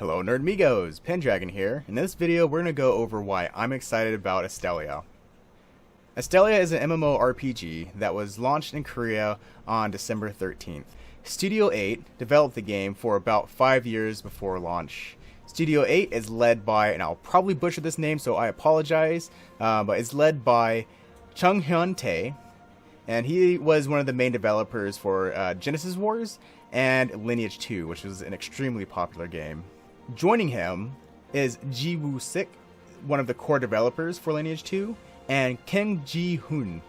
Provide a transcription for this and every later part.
Hello Nerdmigos, Pendragon here. In this video we're going to go over why I'm excited about Astellia. Astellia is an MMORPG that was launched in Korea on December 13th. Studio 8 developed the game for about 5 years before launch. Studio 8 is led by, and I'll probably butcher this name so I apologize, but it's led by Chung Hyun Tae, and he was one of the main developers for Genesis Wars and Lineage 2, which was an extremely popular game. Joining him is Ji Woo Sik, one of the core developers for Lineage 2, and Kim Ji Hoon,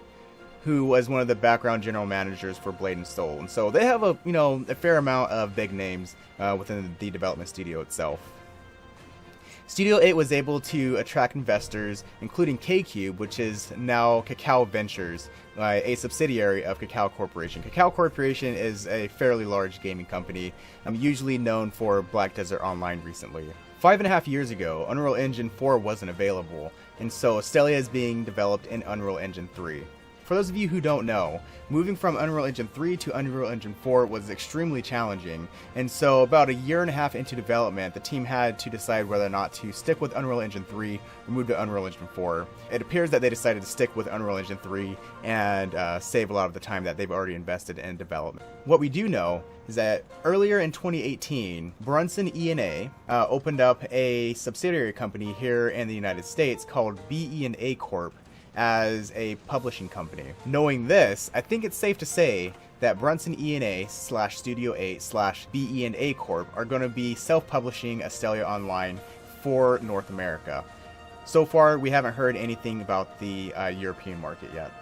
who was one of the background general managers for Blade and Soul. And so they have a fair amount of big names within the development studio itself. Studio 8 was able to attract investors, including K-Cube, which is now Kakao Ventures, a subsidiary of Kakao Corporation. Kakao Corporation is a fairly large gaming company, usually known for Black Desert Online recently. 5.5 years ago, Unreal Engine 4 wasn't available, and so Astellia is being developed in Unreal Engine 3. For those of you who don't know, moving from Unreal Engine 3 to Unreal Engine 4 was extremely challenging, and so about a year and a half into development, the team had to decide whether or not to stick with Unreal Engine 3 or move to Unreal Engine 4. It appears that they decided to stick with Unreal Engine 3 and save a lot of the time that they've already invested in development. What we do know is that earlier in 2018, Brunson E&A opened up a subsidiary company here in the United States called BE&A Corp. As a publishing company. Knowing this, I think it's safe to say that Brunson E&A / Studio 8 / BE&A Corp are going to be self-publishing Astellia Online for North America. So far, we haven't heard anything about the European market yet.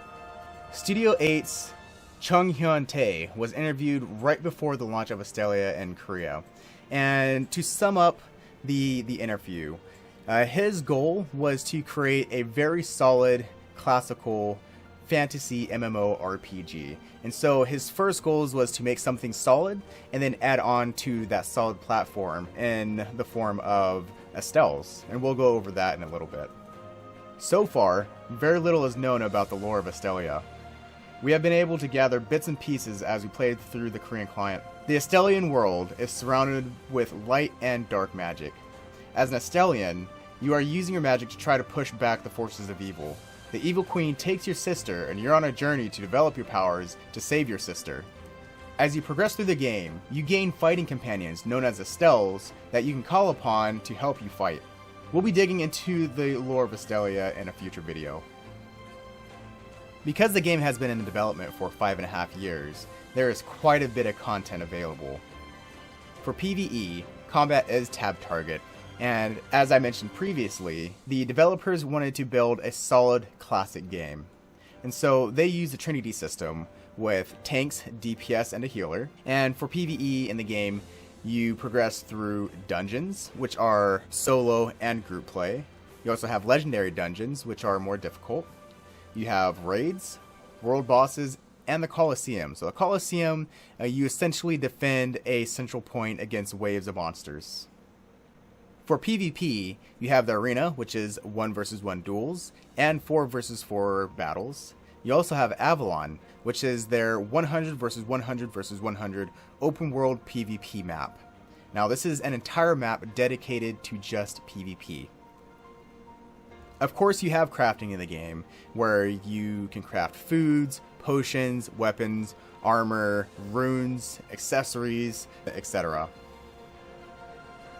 Studio 8's Chung Hyun Tae was interviewed right before the launch of Astellia in Korea. And to sum up the interview, his goal was to create a very solid classical fantasy MMORPG. And so his first goals was to make something solid and then add on to that solid platform in the form of Astells. And we'll go over that in a little bit. So far, very little is known about the lore of Astellia. We have been able to gather bits and pieces as we played through the Korean client. The Astellian world is surrounded with light and dark magic. As an Astellian, you are using your magic to try to push back the forces of evil. The Evil Queen takes your sister, and you're on a journey to develop your powers to save your sister. As you progress through the game, you gain fighting companions known as Astells that you can call upon to help you fight. We'll be digging into the lore of Astellia in a future video. Because the game has been in development for 5.5 years, there is quite a bit of content available. For PvE, combat is tab target. And as I mentioned previously, the developers wanted to build a solid classic game. And so they used the Trinity system with tanks, DPS, and a healer. And for PvE in the game, you progress through dungeons, which are solo and group play. You also have legendary dungeons, which are more difficult. You have raids, world bosses, and the Colosseum. So the Colosseum, you essentially defend a central point against waves of monsters. For PvP, you have the Arena, which is 1 vs 1 duels, and 4 vs 4 battles. You also have Avalon, which is their 100 vs 100 vs 100 open world PvP map. Now this is an entire map dedicated to just PvP. Of course you have crafting in the game, where you can craft foods, potions, weapons, armor, runes, accessories, etc.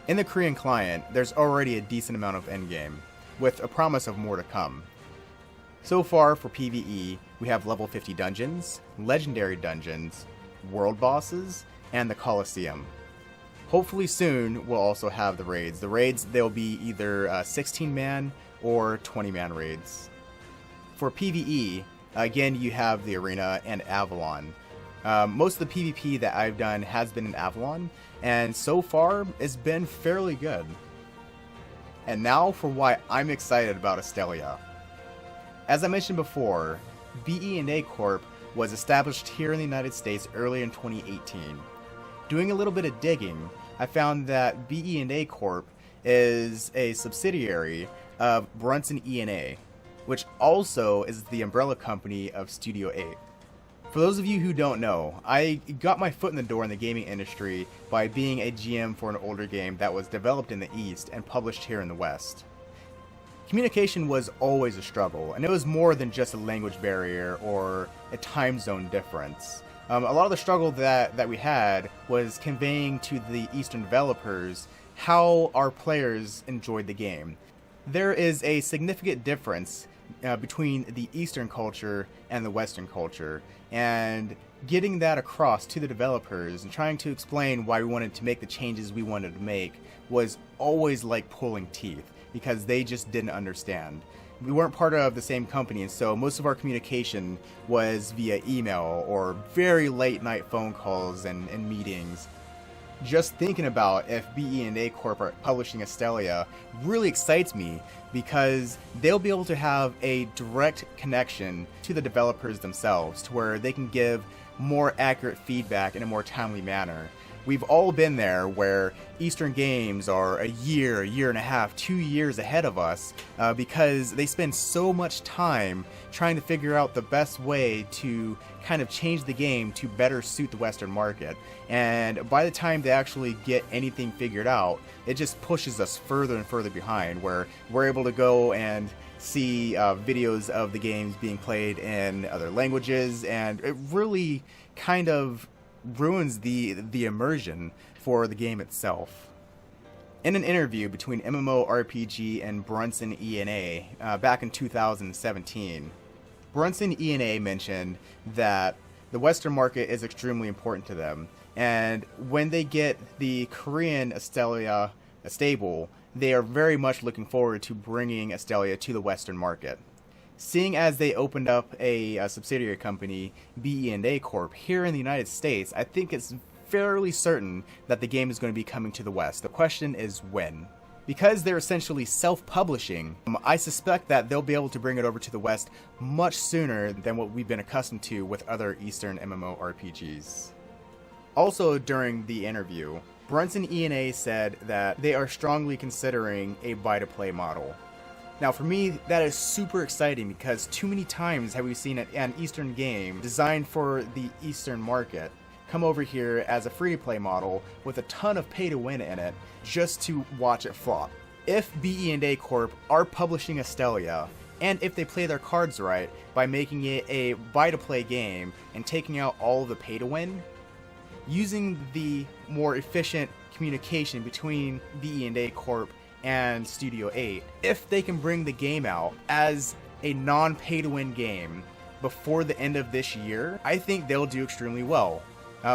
In the Korean client, there's already a decent amount of endgame, with a promise of more to come. So far for PvE, we have level 50 dungeons, legendary dungeons, world bosses, and the Colosseum. Hopefully soon we'll also have the raids. The raids, they'll be either 16-man or 20-man raids. For PvE, again you have the Arena and Avalon. Most of the PvP that I've done has been in Avalon, and so far it's been fairly good. And now for why I'm excited about Astellia. As I mentioned before, BE&A Corp was established here in the United States early in 2018. Doing a little bit of digging, I found that BE&A Corp is a subsidiary of Brunson E&A, which also is the umbrella company of Studio 8. For those of you who don't know, I got my foot in the door in the gaming industry by being a GM for an older game that was developed in the East and published here in the West. Communication was always a struggle, and it was more than just a language barrier or a time zone difference. A lot of the struggle that we had was conveying to the Eastern developers how our players enjoyed the game. There is a significant difference between the Eastern culture and the Western culture, and getting that across to the developers and trying to explain why we wanted to make the changes we wanted to make was always like pulling teeth, because they just didn't understand. We weren't part of the same company, and so most of our communication was via email or very late night phone calls and meetings. Just thinking about if BE&A Corp are publishing Astellia really excites me, because they'll be able to have a direct connection to the developers themselves to where they can give more accurate feedback in a more timely manner. We've all been there where Eastern games are a year and a half, 2 years ahead of us because they spend so much time trying to figure out the best way to kind of change the game to better suit the Western market. And by the time they actually get anything figured out, it just pushes us further and further behind, where we're able to go and see videos of the games being played in other languages, and it really kind of ruins the immersion for the game itself. In an interview between MMORPG and Brunson E&A back in 2017, Brunson E&A mentioned that the Western market is extremely important to them, and when they get the Korean Astellia stable, they are very much looking forward to bringing Astellia to the Western market. Seeing as they opened up a subsidiary company, BE&A Corp, here in the United States, I think it's fairly certain that the game is going to be coming to the West. The question is when. Because they're essentially self-publishing, I suspect that they'll be able to bring it over to the West much sooner than what we've been accustomed to with other Eastern MMORPGs. Also during the interview, Brunson E&A said that they are strongly considering a buy-to-play model. Now for me, that is super exciting, because too many times have we seen an Eastern game designed for the Eastern market come over here as a free-to-play model with a ton of pay-to-win in it just to watch it flop. If BE&A Corp are publishing Astellia, and if they play their cards right by making it a buy-to-play game and taking out all of the pay-to-win, using the more efficient communication between BE&A Corp and Studio 8, if they can bring the game out as a non-pay-to-win game before the end of this year, I think they'll do extremely well.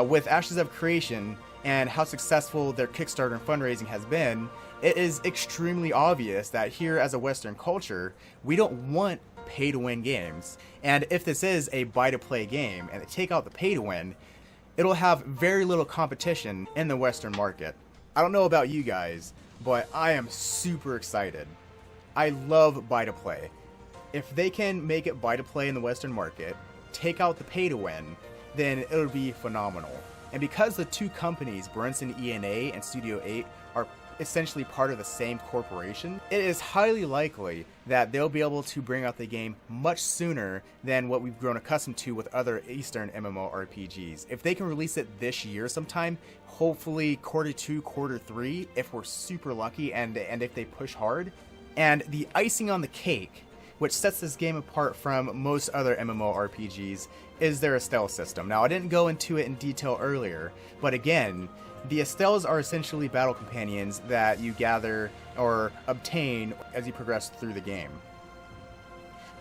With Ashes of Creation and how successful their Kickstarter and fundraising has been, it is extremely obvious that here as a Western culture, we don't want pay-to-win games. And if this is a buy-to-play game and they take out the pay-to-win, it'll have very little competition in the Western market. I don't know about you guys, but I am super excited. I love buy-to-play. If they can make it buy-to-play in the Western market, take out the pay-to-win, then it'll be phenomenal. And because the two companies, Brunson E&A and Studio 8, are essentially part of the same corporation, it is highly likely that they'll be able to bring out the game much sooner than what we've grown accustomed to with other Eastern MMORPGs. If they can release it this year sometime, hopefully Q2, Q3, if we're super lucky and if they push hard. And the icing on the cake, which sets this game apart from most other MMORPGs, is their Estelle system. Now, I didn't go into it in detail earlier, but again, the Estelles are essentially battle companions that you gather or obtain as you progress through the game.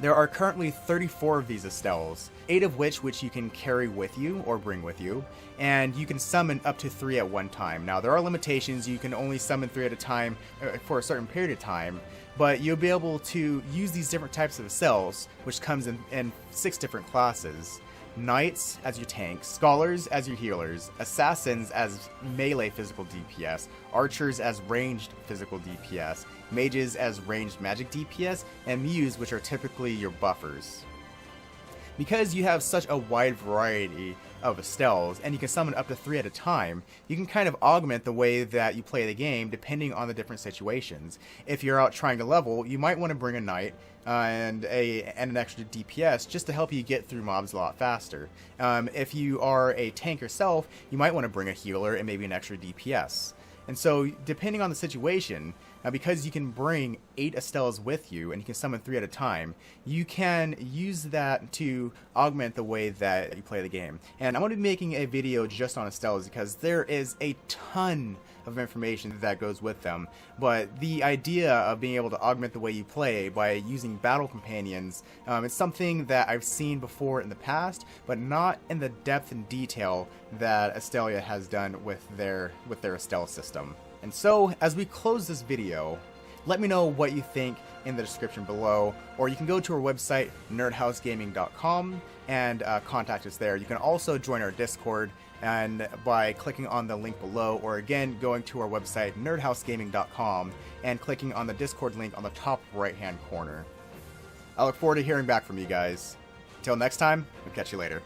There are currently 34 of these Estelles, 8 of which you can carry with you or bring with you, and you can summon up to 3 at one time. Now, there are limitations. You can only summon 3 at a time for a certain period of time, but you'll be able to use these different types of Estelles, which comes in 6 different classes. Knights as your tanks, Scholars as your healers, Assassins as melee physical DPS, Archers as ranged physical DPS, Mages as ranged magic DPS, and Muse, which are typically your buffers. Because you have such a wide variety of Astells, and you can summon up to 3 at a time, you can kind of augment the way that you play the game depending on the different situations. If you're out trying to level, you might want to bring a knight and an extra DPS just to help you get through mobs a lot faster. If you are a tank yourself, you might want to bring a healer and maybe an extra DPS. And so, depending on the situation, because you can bring 8 Astellas with you and you can summon 3 at a time, you can use that to augment the way that you play the game. And I'm going to be making a video just on Astellas because there is a ton of information that goes with them, but the idea of being able to augment the way you play by using battle companions is something that I've seen before in the past, but not in the depth and detail that Astellia has done with their Astella system. And so, as we close this video, let me know what you think in the description below, or you can go to our website, nerdhousegaming.com, and contact us there. You can also join our Discord and by clicking on the link below, or again, going to our website, nerdhousegaming.com, and clicking on the Discord link on the top right-hand corner. I look forward to hearing back from you guys. Until next time, we'll catch you later.